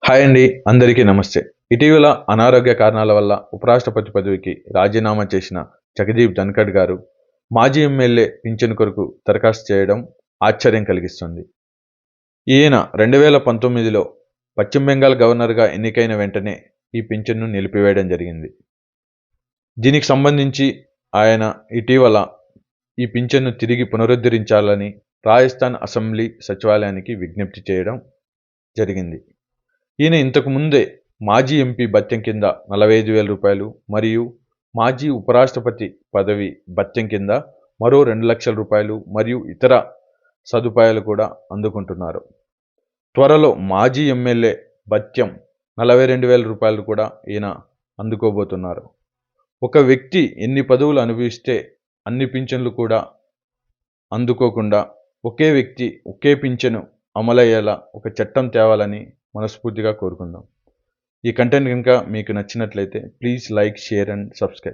Hi అండి, అందరికీ నమస్తే. ఇటీవల అనారోగ్య కారణాల వల్ల ఉపరాష్ట్రపతి పదవికి రాజీనామా చేసిన జగదీప్ ధన్కడ్ గారు మాజీ ఎమ్మెల్యే పింఛను కొరకు దరఖాస్తు చేయడం ఆశ్చర్యం కలిగిస్తుంది. ఈయన 2019లో పశ్చిమ బెంగాల్ గవర్నర్గా ఎన్నికైన వెంటనే ఈ పింఛన్ను నిలిపివేయడం జరిగింది. దీనికి సంబంధించి ఆయన ఇటీవల ఈ పింఛన్ను తిరిగి పునరుద్ధరించాలని రాజస్థాన్ అసెంబ్లీ సచివాలయానికి విజ్ఞప్తి చేయడం జరిగింది. ఈయన ఇంతకు ముందే మాజీ ఎంపీ భత్యం కింద 45,000 రూపాయలు మరియు మాజీ ఉపరాష్ట్రపతి పదవి భత్యం కింద మరో 2 లక్షల రూపాయలు మరియు ఇతర సదుపాయాలు కూడా అందుకుంటున్నారు. త్వరలో మాజీ ఎమ్మెల్యే భత్యం 42,000 రూపాయలు కూడా ఈయన అందుకోబోతున్నారు. ఒక వ్యక్తి ఎన్ని పదవులు అనుభవిస్తే అన్ని పింఛన్లు కూడా అందుకోకుండా ఒకే వ్యక్తి ఒకే పింఛను అమలయ్యేలా ఒక చట్టం తేవాలని మనస్ఫూర్తిగా కోరుకుందాం. ఈ కంటెంట్ కనుక మీకు నచ్చినట్లయితే please like, share and subscribe.